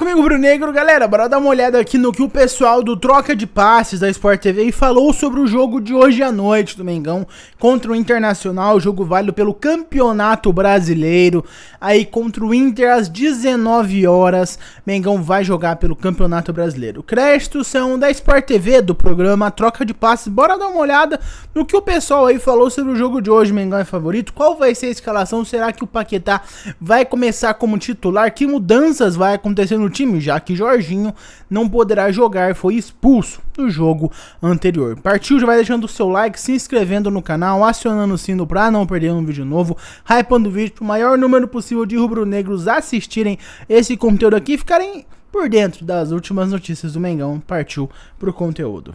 comigo, Rubro-Negro. Galera, bora dar uma olhada aqui no que o pessoal do Troca de Passes da Sport TV falou sobre o jogo de hoje à noite do Mengão contra o Internacional, jogo válido pelo Campeonato Brasileiro, aí contra o Inter às 19 horas, Mengão vai jogar pelo Campeonato Brasileiro. Créditos são da Sport TV, do programa Troca de Passes. Bora dar uma olhada no que o pessoal aí falou sobre o jogo de hoje, Mengão é favorito, qual vai ser a escalação, será que o Paquetá vai começar como titular, que mudanças vai acontecer no time, já que Jorginho não poderá jogar, foi expulso no jogo anterior. Partiu, já vai deixando o seu like, se inscrevendo no canal, acionando o sino pra não perder um vídeo novo, hypando o vídeo pro maior número possível de rubro-negros assistirem esse conteúdo aqui e ficarem por dentro das últimas notícias do Mengão. Partiu pro conteúdo.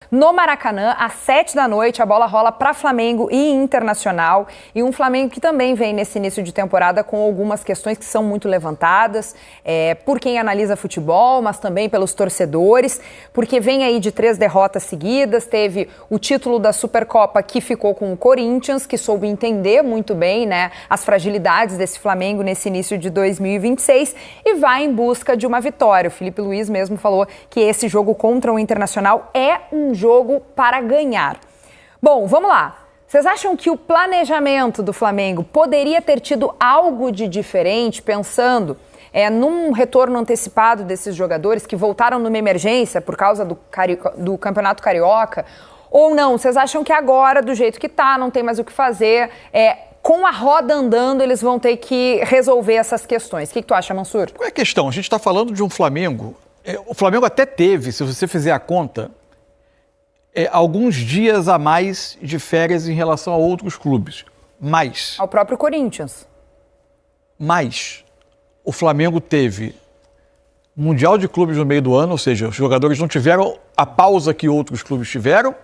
No Maracanã, às 7 da noite, a bola rola para Flamengo e Internacional. E um Flamengo que também vem nesse início de temporada com algumas questões que são muito levantadas por quem analisa futebol, mas também pelos torcedores, porque vem aí de 3 derrotas seguidas. Teve o título da Supercopa que ficou com o Corinthians, que soube entender muito bem, né, as fragilidades desse Flamengo nesse início de 2026 e vai em busca de uma vitória. O Felipe Luiz mesmo falou que esse jogo contra o Internacional é um jogo para ganhar. Bom, vamos lá. Vocês acham que o planejamento do Flamengo poderia ter tido algo de diferente, pensando num retorno antecipado desses jogadores que voltaram numa emergência por causa do Campeonato Carioca? Ou não? Vocês acham que agora, do jeito que tá, não tem mais o que fazer, com a roda andando, eles vão ter que resolver essas questões? O que tu acha, Mansur? Qual é a questão? A gente está falando de um Flamengo. O Flamengo até teve, se você fizer a conta, alguns dias a mais de férias em relação a outros clubes. Mas... ao próprio Corinthians. Mas o Flamengo teve Mundial de Clubes no meio do ano, ou seja, os jogadores não tiveram a pausa que outros clubes tiveram,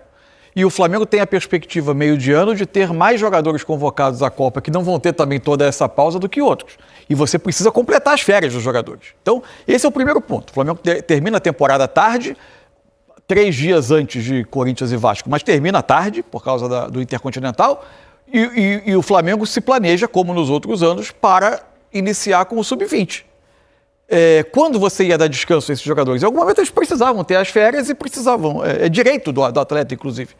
e o Flamengo tem a perspectiva meio de ano de ter mais jogadores convocados à Copa, que não vão ter também toda essa pausa do que outros. E você precisa completar as férias dos jogadores. Então, esse é o primeiro ponto. O Flamengo termina a temporada tarde, 3 dias antes de Corinthians e Vasco, mas termina tarde, por causa do Intercontinental, e o Flamengo se planeja, como nos outros anos, para iniciar com o Sub-20. Quando você ia dar descanso a esses jogadores? Em algum momento eles precisavam ter as férias e precisavam, direito do atleta, inclusive.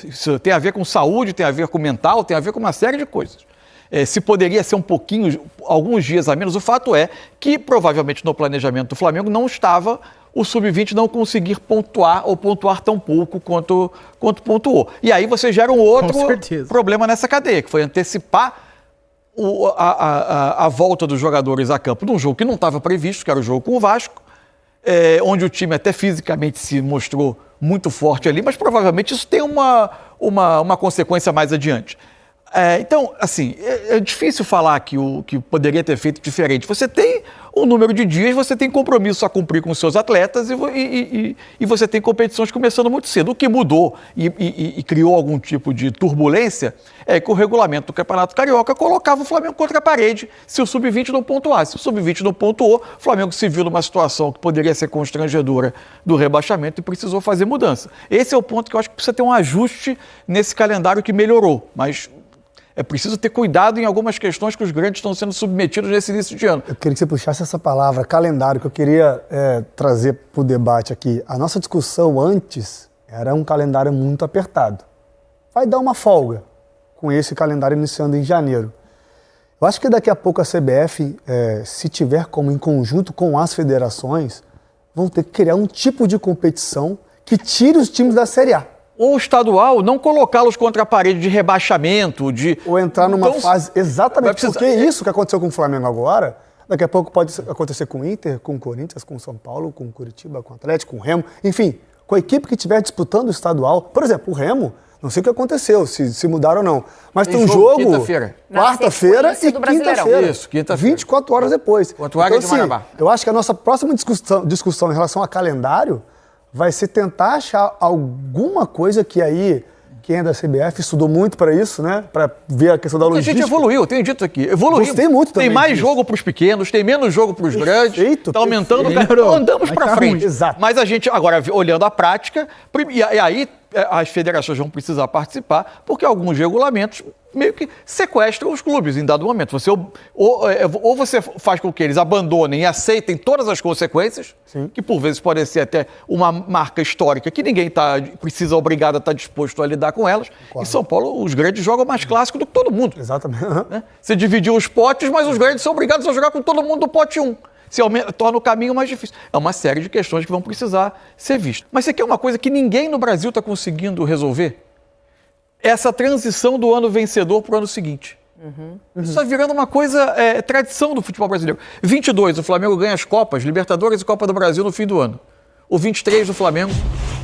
Isso tem a ver com saúde, tem a ver com mental, tem a ver com uma série de coisas. Se poderia ser alguns dias a menos, o fato é que, provavelmente, no planejamento do Flamengo não estava o Sub-20 não conseguir pontuar ou pontuar tão pouco quanto pontuou. E aí você gera um outro problema nessa cadeia, que foi antecipar a volta dos jogadores a campo num jogo que não estava previsto, que era o jogo com o Vasco, onde o time até fisicamente se mostrou muito forte ali, mas provavelmente isso tem uma consequência mais adiante. Então, assim, é difícil falar que poderia ter feito diferente. Você tem um número de dias, você tem compromisso a cumprir com os seus atletas e você tem competições começando muito cedo. O que mudou e criou algum tipo de turbulência é que o regulamento do Campeonato Carioca colocava o Flamengo contra a parede se o Sub-20 não pontuasse. Se o Sub-20 não pontuou, o Flamengo se viu numa situação que poderia ser constrangedora do rebaixamento e precisou fazer mudança. Esse é o ponto que eu acho que precisa ter um ajuste nesse calendário que melhorou, mas é preciso ter cuidado em algumas questões que os grandes estão sendo submetidos nesse início de ano. Eu queria que você puxasse essa palavra, calendário, que eu queria trazer para o debate aqui. A nossa discussão antes era um calendário muito apertado. Vai dar uma folga com esse calendário iniciando em janeiro. Eu acho que daqui a pouco a CBF, se tiver como em conjunto com as federações, vão ter que criar um tipo de competição que tire os times da Série A. Ou estadual, não colocá-los contra a parede de rebaixamento, ou entrar numa fase... Exatamente, porque isso que aconteceu com o Flamengo agora, daqui a pouco pode acontecer com o Inter, com o Corinthians, com o São Paulo, com o Curitiba, com o Atlético, com o Remo, enfim, com a equipe que estiver disputando o estadual. Por exemplo, o Remo, não sei o que aconteceu, se mudaram ou não, mas tem um jogo quarta-feira e quinta-feira. Isso, quinta-feira. 24 horas depois. Então, assim, eu acho que a nossa próxima discussão em relação a calendário vai ser tentar achar alguma coisa que aí, quem é da CBF estudou muito para isso, né? Para ver a questão da logística. A gente evoluiu, tenho dito aqui. Evoluiu. Gostei muito também. Tem mais jogo para os pequenos, tem menos jogo para os grandes. Está aumentando. Andamos para frente. Exato. Mas a gente, agora, olhando a prática, e aí as federações vão precisar participar, porque alguns regulamentos meio que sequestram os clubes em dado momento. Você, ou você faz com que eles abandonem e aceitem todas as consequências, sim, que por vezes podem ser até uma marca histórica que ninguém precisa obrigado a estar disposto a lidar com elas. Em São Paulo, os grandes jogam mais clássico do que todo mundo. Exatamente. Né? Você dividiu os potes, mas os grandes são obrigados a jogar com todo mundo do pote 1. Torna o caminho mais difícil. É uma série de questões que vão precisar ser vistas. Mas isso aqui é uma coisa que ninguém no Brasil está conseguindo resolver. Essa transição do ano vencedor para o ano seguinte. Isso está virando uma coisa, tradição do futebol brasileiro. 22, o Flamengo ganha as Copas, Libertadores e Copa do Brasil no fim do ano. O 23 do Flamengo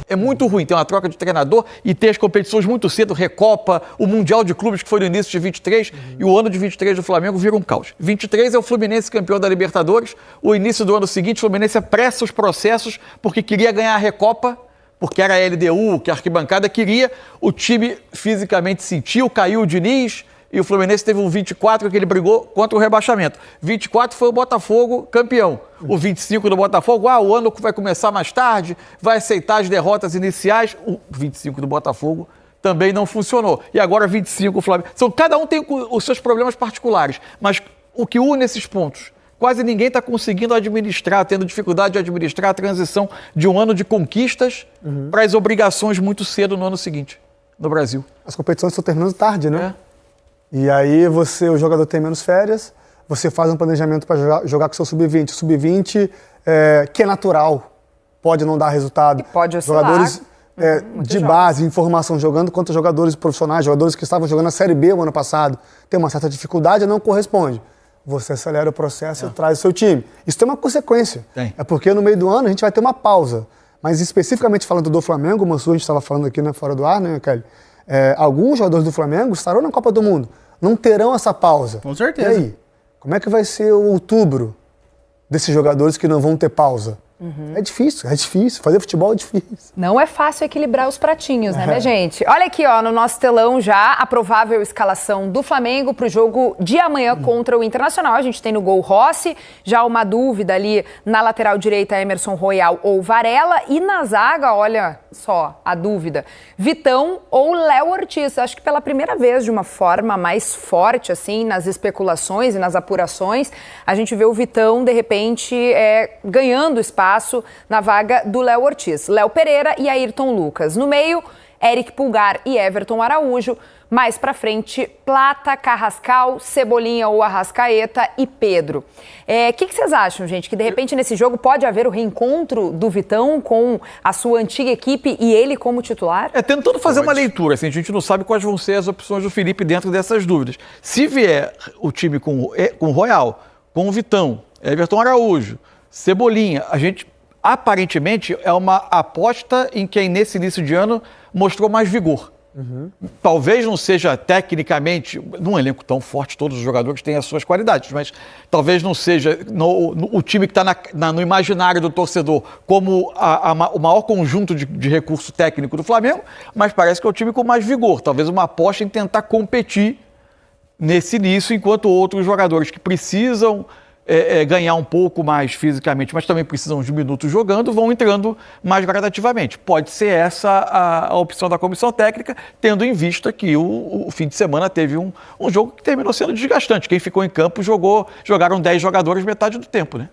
é muito ruim, tem uma troca de treinador e ter as competições muito cedo, Recopa, o Mundial de Clubes que foi no início de 23 e o ano de 23 do Flamengo vira um caos. 23 é o Fluminense campeão da Libertadores, o início do ano seguinte o Fluminense apressa os processos porque queria ganhar a Recopa, porque era a LDU, que a arquibancada queria, o time fisicamente sentiu, caiu o Diniz e o Fluminense teve um 24 que ele brigou contra o rebaixamento. 24 foi o Botafogo campeão. O 25 do Botafogo, o ano vai começar mais tarde, vai aceitar as derrotas iniciais. O 25 do Botafogo também não funcionou. E agora 25 o Flamengo. Cada um tem os seus problemas particulares, mas o que une esses pontos? Quase ninguém está conseguindo administrar, tendo dificuldade de administrar a transição de um ano de conquistas para as obrigações muito cedo no ano seguinte, no Brasil. As competições estão terminando tarde, né? E aí o jogador tem menos férias, você faz um planejamento para jogar com o seu sub-20. O sub-20, que é natural, pode não dar resultado. E pode oscilar. Jogadores de base, informação, jogando contra jogadores profissionais, jogadores que estavam jogando a Série B o ano passado, tem uma certa dificuldade, não corresponde. Você acelera o processo e traz o seu time. Isso tem uma consequência. É porque no meio do ano a gente vai ter uma pausa. Mas especificamente falando do Flamengo, o Mansur, a gente estava falando aqui fora do ar, né, Kelly? Alguns jogadores do Flamengo estarão na Copa do Mundo. Não terão essa pausa. Com certeza. E aí? Como é que vai ser o outubro desses jogadores que não vão ter pausa? É difícil. Fazer futebol é difícil. Não é fácil equilibrar os pratinhos, né, minha gente? Olha aqui, no nosso telão já a provável escalação do Flamengo para o jogo de amanhã contra o Internacional. A gente tem no gol Rossi, já uma dúvida ali na lateral direita, Emerson Royal ou Varela. E na zaga, olha só a dúvida, Vitão ou Léo Ortiz. Acho que pela primeira vez, de uma forma mais forte, assim, nas especulações e nas apurações, a gente vê o Vitão, de repente, ganhando espaço na vaga do Léo Ortiz. Léo Pereira e Ayrton Lucas. No meio, Eric Pulgar e Everton Araújo. Mais pra frente, Plata, Carrascal, Cebolinha ou Arrascaeta e Pedro. Que vocês acham, gente? Que de repente nesse jogo pode haver o reencontro do Vitão com a sua antiga equipe e ele como titular? Tentando fazer uma leitura, assim, a gente não sabe quais vão ser as opções do Felipe dentro dessas dúvidas. Se vier o time com o Royal, com o Vitão, Everton Araújo, Cebolinha, a gente aparentemente é uma aposta em quem nesse início de ano mostrou mais vigor. Talvez não seja tecnicamente, num elenco tão forte, todos os jogadores têm as suas qualidades, mas talvez não seja o time que está no imaginário do torcedor como o maior conjunto de recurso técnico do Flamengo, mas parece que é o time com mais vigor. Talvez uma aposta em tentar competir nesse início, enquanto outros jogadores que precisam ganhar um pouco mais fisicamente, mas também precisam de minutos jogando, vão entrando mais gradativamente. Pode ser essa a opção da comissão técnica, tendo em vista que o fim de semana teve um jogo que terminou sendo desgastante. Quem ficou em campo jogaram 10 jogadores metade do tempo, né?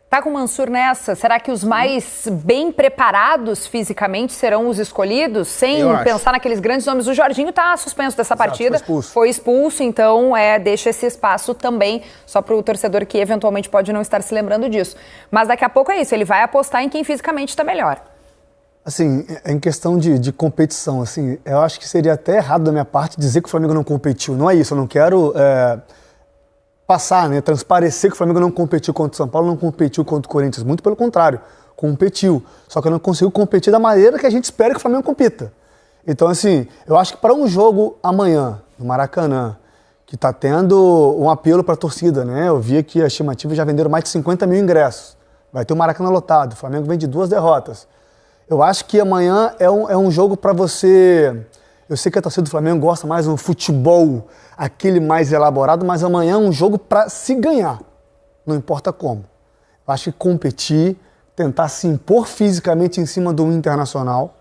Tá com o Mansur nessa? Será que os mais bem preparados fisicamente serão os escolhidos? Sem pensar naqueles grandes nomes. O Jorginho está suspenso dessa partida. Foi expulso, então deixa esse espaço também só para o torcedor que eventualmente pode não estar se lembrando disso. Mas daqui a pouco é isso, ele vai apostar em quem fisicamente está melhor. Assim, em questão de competição, assim, eu acho que seria até errado da minha parte dizer que o Flamengo não competiu. Não é isso, eu não quero passar, né, transparecer que o Flamengo não competiu contra o São Paulo, não competiu contra o Corinthians. Muito pelo contrário, competiu. Só que eu não consigo competir da maneira que a gente espera que o Flamengo compita. Então, assim, eu acho que para um jogo amanhã, no Maracanã, que está tendo um apelo para a torcida, né? Eu vi que as estimativas já venderam mais de 50 mil ingressos. Vai ter o Maracanã lotado, o Flamengo vem de 2 derrotas. Eu acho que amanhã é um jogo para você... Eu sei que a torcida do Flamengo gosta mais de um futebol, aquele mais elaborado, mas amanhã é um jogo para se ganhar, não importa como. Eu acho que competir, tentar se impor fisicamente em cima do Internacional,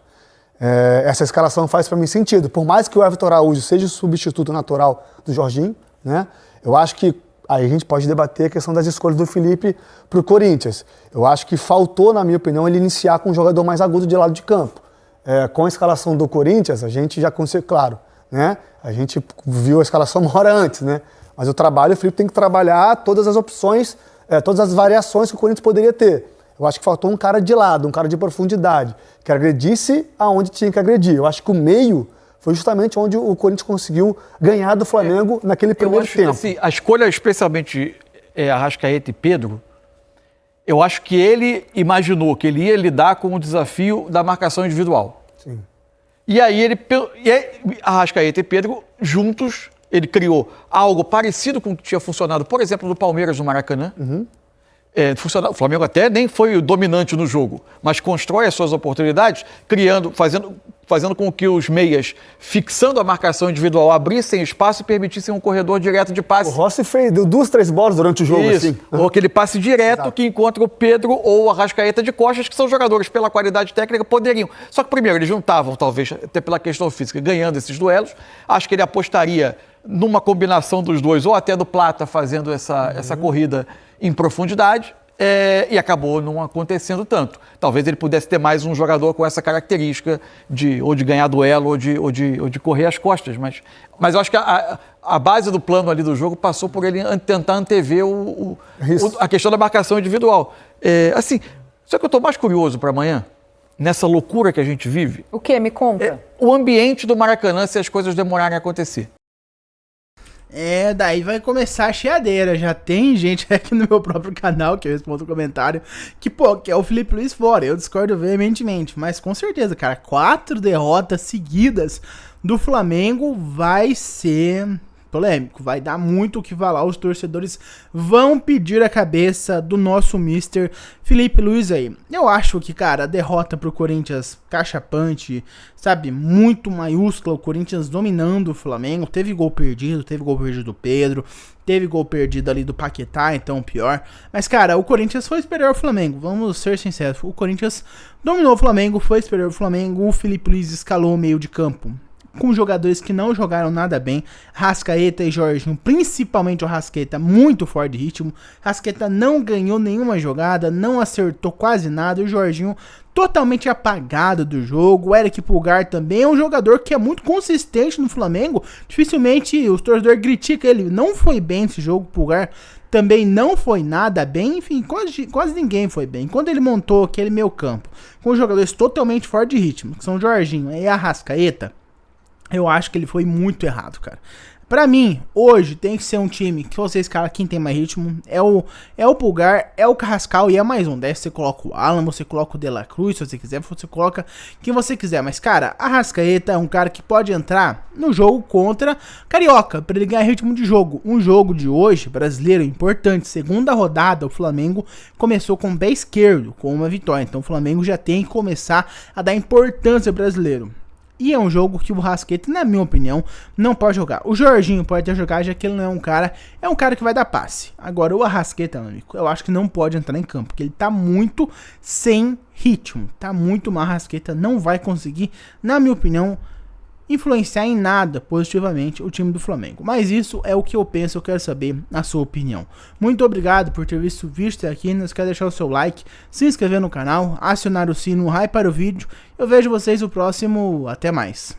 Essa escalação faz para mim sentido. Por mais que o Everton Araújo seja o substituto natural do Jorginho, né? Eu acho que aí a gente pode debater a questão das escolhas do Felipe para o Corinthians. Eu acho que faltou, na minha opinião, ele iniciar com um jogador mais agudo de lado de campo. Com a escalação do Corinthians, a gente já conseguiu, claro, né? A gente viu a escalação uma hora antes, né? Mas o Felipe tem que trabalhar todas as opções, todas as variações que o Corinthians poderia ter. Eu acho que faltou um cara de lado, um cara de profundidade, que agredisse aonde tinha que agredir. Eu acho que o meio foi justamente onde o Corinthians conseguiu ganhar do Flamengo naquele primeiro tempo. Assim, a escolha, especialmente Arrascaeta e Pedro, eu acho que ele imaginou que ele ia lidar com o desafio da marcação individual. Sim. E aí Arrascaeta e Pedro, juntos, ele criou algo parecido com o que tinha funcionado, por exemplo, no Palmeiras, no Maracanã. O Flamengo até nem foi dominante no jogo, mas constrói as suas oportunidades, fazendo com que os meias, fixando a marcação individual, abrissem espaço e permitissem um corredor direto de passe. O Rossi deu 2, 3 bolas durante o jogo. Isso, assim. ou aquele passe direto. Exato. Que encontra o Pedro ou o Arrascaeta de costas, que são jogadores pela qualidade técnica, poderiam. Só que primeiro, eles não estavam, talvez, até pela questão física, ganhando esses duelos. Acho que ele apostaria numa combinação dos dois, ou até do Plata fazendo essa corrida em profundidade, e acabou não acontecendo tanto. Talvez ele pudesse ter mais um jogador com essa característica ou de ganhar duelo ou de correr as costas, mas eu acho que a base do plano ali do jogo passou por ele tentar antever a questão da marcação individual. Assim, só que eu estou mais curioso para amanhã, nessa loucura que a gente vive. O quê? Me conta. O ambiente do Maracanã, se as coisas demorarem a acontecer. Daí vai começar a cheadeira. Já tem gente aqui no meu próprio canal, que eu respondo o comentário, que é o Felipe Luiz fora. Eu discordo veementemente, mas com certeza, cara, 4 derrotas seguidas do Flamengo vai ser polêmico, vai dar muito o que falar. Os torcedores vão pedir a cabeça do nosso mister Felipe Luiz aí. Eu acho que, cara, a derrota pro Corinthians cachapante, sabe, muito maiúscula, o Corinthians dominando o Flamengo. Teve gol perdido do Pedro, teve gol perdido ali do Paquetá, então pior. Mas, cara, o Corinthians foi superior ao Flamengo, vamos ser sinceros. O Corinthians dominou o Flamengo, foi superior ao Flamengo. O Felipe Luiz escalou o meio de campo com jogadores que não jogaram nada bem, Rascaeta e Jorginho, principalmente o Rascaeta, muito fora de ritmo. Rascaeta não ganhou nenhuma jogada, não acertou quase nada, o Jorginho totalmente apagado do jogo. O Eric Pulgar também é um jogador que é muito consistente no Flamengo, dificilmente os torcedores criticam ele, não foi bem esse jogo. Pulgar também não foi nada bem, enfim, quase ninguém foi bem. Quando ele montou aquele meio campo, com jogadores totalmente fora de ritmo, que são o Jorginho e a Rascaeta, eu acho que ele foi muito errado, cara. Pra mim, hoje tem que ser um time que vocês, cara, quem tem mais ritmo é o Pulgar, é o Carrascal e é mais um. Daí você coloca o Alan, você coloca o De La Cruz, se você quiser, você coloca quem você quiser. Mas, cara, a Rascaeta é um cara que pode entrar no jogo contra Carioca, pra ele ganhar ritmo de jogo. Um jogo de hoje, brasileiro, importante. Segunda rodada, o Flamengo começou com o pé esquerdo, com uma vitória. Então o Flamengo já tem que começar a dar importância ao brasileiro. E é um jogo que o Rascaeta, na minha opinião, não pode jogar. O Jorginho pode até jogar, já que ele não é um cara que vai dar passe. Agora, o Arrascaeta, meu amigo, eu acho que não pode entrar em campo, porque ele tá muito sem ritmo. Tá muito mal. Arrascaeta não vai conseguir, na minha opinião, influenciar em nada positivamente o time do Flamengo. Mas isso é o que eu penso, eu quero saber a sua opinião. Muito obrigado por ter visto o vídeo até aqui. Não esqueça de deixar o seu like, se inscrever no canal, acionar o sino, para o vídeo. Eu vejo vocês no próximo. Até mais.